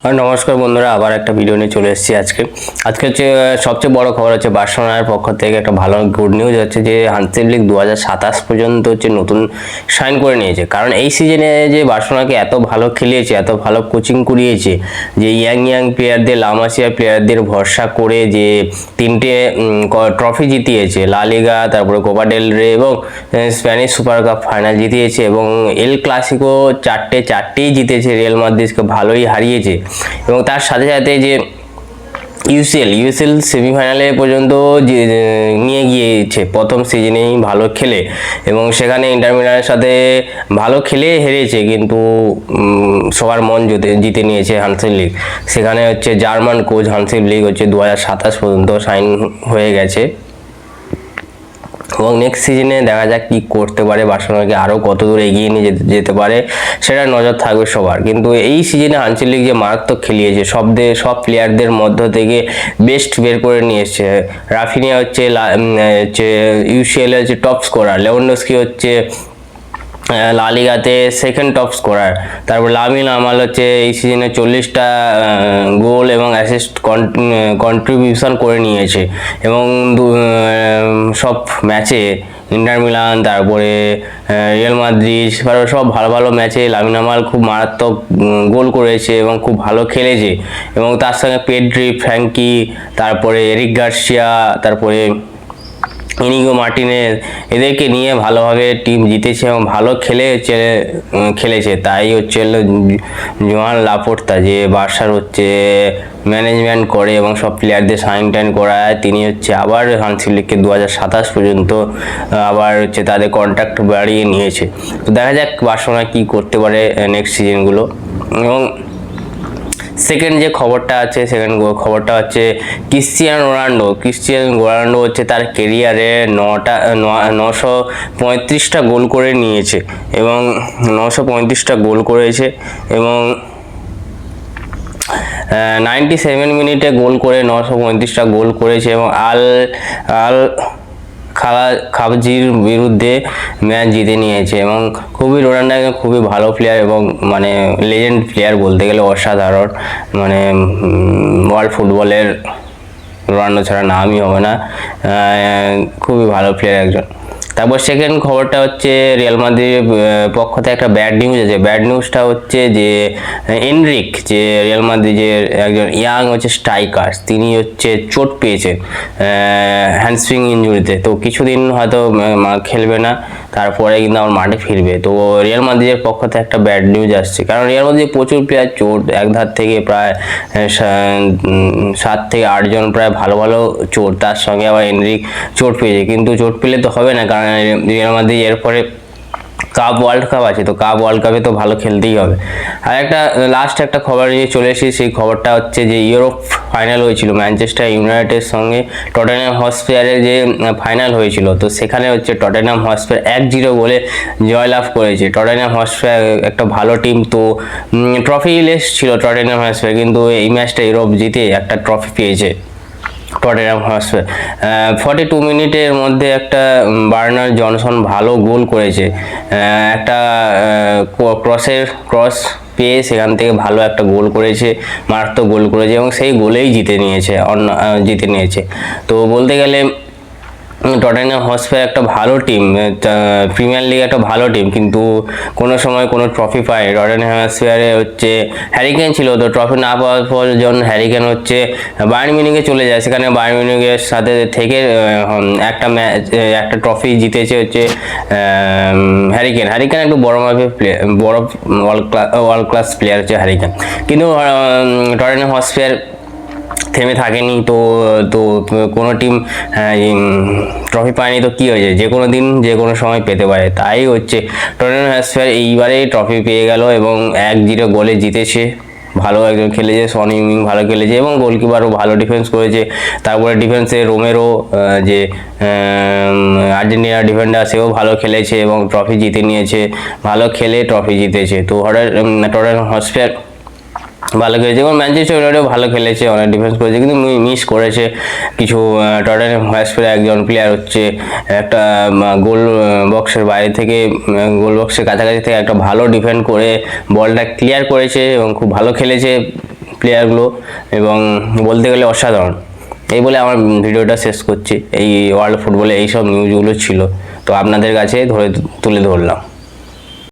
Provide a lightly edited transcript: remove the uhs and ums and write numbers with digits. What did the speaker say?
নমস্কার বন্ধুরা, আবার একটা ভিডিও নিয়ে চলে এসেছি আজকে হচ্ছে সবচেয়ে বড় খবর হচ্ছে বার্সেলোনার পক্ষ থেকে একটা ভালো গুড নিউজ হচ্ছে যে হান্সি ফ্লিক 2027 পর্যন্ত হচ্ছে নতুন সাইন করে নিয়েছে। কারণ এই সিজনে যে বার্সেলোনাকে এত ভালো খেলিয়েছে, এত ভালো কোচিং করিয়েছে, যে ইয়াং প্লেয়ারদের, লামাসিয়া প্লেয়ারদের ভরসা করে যে তিনটে ট্রফি জিতিয়েছে, লা লিগা, তারপরে কোপা ডেল রে এবং স্প্যানিশ সুপার কাপ ফাইনাল জিতিয়েছে এবং এল ক্লাসিকো চারটেই জিতেছে, রিয়াল মাদ্রিদকে ভালোই হারিয়েছে এবং তার সাথে সাথে যে ইউসিএল সেমিফাইনালে পর্যন্ত নিয়ে গিয়েছে প্রথম সিজনেই ভালো খেলে এবং সেখানে ইন্টার মিলানের সাথে ভালো খেলে হেরেছে, কিন্তু সবার মন জিতে নিয়েছে হান্সি ফ্লিক। সেখানে হচ্ছে জার্মান কোচ হান্সি ফ্লিক হচ্ছে 2027 পর্যন্ত সাইন হয়ে গেছে এবং নেক্সট সিজনে দেখা যাক কি করতে পারে, বার্সেলোনাকে আরও কত দূর এগিয়ে নিয়ে যেতে পারে সেটা নজর থাকবে সবার। কিন্তু এই সিজনে হান্সি ফ্লিক যে মারাত্মক খেলিয়েছে, সব প্লেয়ারদের মধ্য থেকে বেস্ট বের করে নিয়ে এসছে। রাফিনিয়া হচ্ছে ইউসিএল হচ্ছে টপ স্কোরার, লেভানডস্কি হচ্ছে লা লিগাতে সেকেন্ড টপ স্কোরার, তারপর লামিন আমাল হচ্ছে এই সিজনে 40টা গোল এবং অ্যাসিস্ট কন্ট্রিবিউশন করে নিয়েছে এবং সব ম্যাচে ইন্টার মিলান, তারপরে রিয়াল মাদ্রিদ, সব ভালো ভালো ম্যাচে লামিন আমাল খুব মারাত্মক গোল করেছে এবং খুব ভালো খেলেছে এবং তার সঙ্গে পেড্রি, ফ্র্যাঙ্কি, তারপরে এরিক গার্সিয়া, তারপরে ইনিগো মার্টিনেজ, এদেরকে নিয়ে ভালোভাবে টিম জিতেছে এবং ভালো খেলেছে। তাই হচ্ছে জোয়ান লাপোর্তা, যে বার্সার হচ্ছে ম্যানেজমেন্ট করে এবং সব প্লেয়ারদের সাইন টাইন করায়, তিনি হচ্ছে আবার হান্সি ফ্লিককে 2027 পর্যন্ত আবার হচ্ছে তাদের কন্ট্রাক্ট বাড়িয়ে নিয়েছে। তো দেখা যাক বার্সেলোনা কি করতে পারে নেক্সট সিজনগুলো। এবং সেকেন্ড যে খবরটা হচ্ছে ক্রিস্টিয়ানো রোনাল্ডো হচ্ছে তার কেরিয়ারে 935টা গোল করে নিয়েছে এবং 935টা গোল করেছে এবং 97 মিনিটে গোল করে 935টা গোল করেছে এবং আল খাবজির বিরুদ্ধে ম্যাচ জিতে নিয়েছে এবং রোনাল্ডো খুবই ভালো প্লেয়ার এবং মানে লেজেন্ড প্লেয়ার বলতে গেলে, অসাধারণ, মানে ওয়ার্ল্ড ফুটবলের রোনাল্ডো ছাড়া নামই হবে না, খুবই ভালো প্লেয়ার একজন। তারপর সেকেন্ড খবরটা হচ্ছে রিয়াল মাদ্রিদের পক্ষ থেকে একটা ব্যাড নিউজ আছে। ব্যাড নিউজটা হচ্ছে যে এনরিক, যে রিয়াল মাদ্রিদের একজন ইয়াং হচ্ছে স্ট্রাইকার, তিনি হচ্ছে চোট পেয়েছেন হ্যামস্ট্রিং ইনজুরিতে, তো কিছুদিন হয়তো খেলবে না, তারপরে কিন্তু আমার মাঠে ফিরবে। তো রিয়াল মাদ্রিদের পক্ষ থেকে একটা ব্যাড নিউজ আসছে, কারণ রিয়াল মাদ্রিদের প্রচুর প্লেয়ার চোট, এক ধার থেকে প্রায় 7 থেকে 8 জন প্রায় ভালো ভালো চোট, তার সঙ্গে আবার এনরিক চোট পেয়েছে। কিন্তু চোট পেলে তো হবে না, কারণ রিয়াল মাদ্রিদ এরপরে ওয়ার্ল্ড কাপ আছে, তো ওয়ার্ল্ড কাপে তো ভালো খেলতেই হবে। আর লাস্ট একটা খবর নিয়ে চলে এসেছি, সেই খবরটা হচ্ছে যে ইউরোপ ফাইনাল হয়েছিল ম্যানচেস্টার ইউনাইটেডের সঙ্গে টটেনহাম হটস্পারের যে ফাইনাল হয়েছিল, তো সেখানে হচ্ছে টটেনহাম হটস্পার 1-0 গোলে জয়লাভ করেছে। টটেনহাম হটস্পার একটা ভালো টিম, তো ট্রফি লেস ছিল টটেনহাম হটস্পার, কিন্তু এই ম্যাচটা ইউরোপ জিতে একটা ট্রফি পেয়েছে টটেনহাম হটস্পার। 42 মিনিটের মধ্যে একটা বার্নার জনসন ভালো গোল করেছে, একটা ক্রস পেয়ে সেখান থেকে ভালো একটা গোল করেছে, মারাত্মক গোল করেছে এবং সেই গোলেই জিতে নিয়েছে। তো বলতে গেলে টটেনহাম হটস্পার একটা ভালো টিম, প্রিমিয়ার লিগ একটা ভালো টিম, কিন্তু কোনো সময় কোনো ট্রফি পায়। টটেনহাম হটস্পারে হচ্ছে হ্যারি কেন ছিল, তো ট্রফি না পাওয়ার পর যখন হ্যারি কেন হচ্ছে বায়ার্ন মিউনিখে চলে যায়, সেখানে বায়ার্ন মিউনিখের সাথে থেকে একটা ট্রফি জিতেছে হচ্ছে হ্যারি কেন একটু বড় মাপের প্লেয়ার, বড় ওয়ার্ল্ড ক্লাস প্লেয়ার হচ্ছে হ্যারি কেন, কিন্তু টটেনহাম হটস্পার থেমে থাকেনি। তো কোনো টিম ট্রফি পায়নি তো কি হয়েছে, যে কোনো দিন যে কোনো সময় পেতে পারে। তাই হচ্ছে টটেনহাম হটস্পার এইবারে ট্রফি পেয়ে গেল এবং 1-0 গোলে জিতেছে। ভালো একজন খেলেছে, সন হিউমিং ভালো খেলেছে এবং গোলকিপারও ভালো ডিফেন্স করেছে। তারপরে ডিফেন্সে রোমেরো, যে আর্জেন্টিনার ডিফেন্ডার, সেও ভালো খেলেছে এবং ট্রফি জিতে নিয়েছে, ভালো খেলে ট্রফি জিতেছে। তো টটেনহাম হটস্পার ভালো খেলেছে এবং ম্যানচেস্টার ইউনাইটেড ভালো খেলেছে, অনেক ডিফেন্স করেছে, কিন্তু মিস করেছে কিছু। টটেনহাম হটস্পারের একজন প্লেয়ার হচ্ছে একটা গোল বক্সের বাইরে থেকে, গোল বক্সের কাছাকাছি থেকে একটা ভালো ডিফেন্ড করে বলটা ক্লিয়ার করেছে এবং খুব ভালো খেলেছে। প্লেয়ারগুলো, এবং বলতে গেলে অসাধারণ। এই বলে আমার ভিডিওটা শেষ করছি। এই ওয়ার্ল্ড ফুটবলে এইসব নিউজগুলো ছিল, তো আপনাদের কাছে তুলে ধরলাম।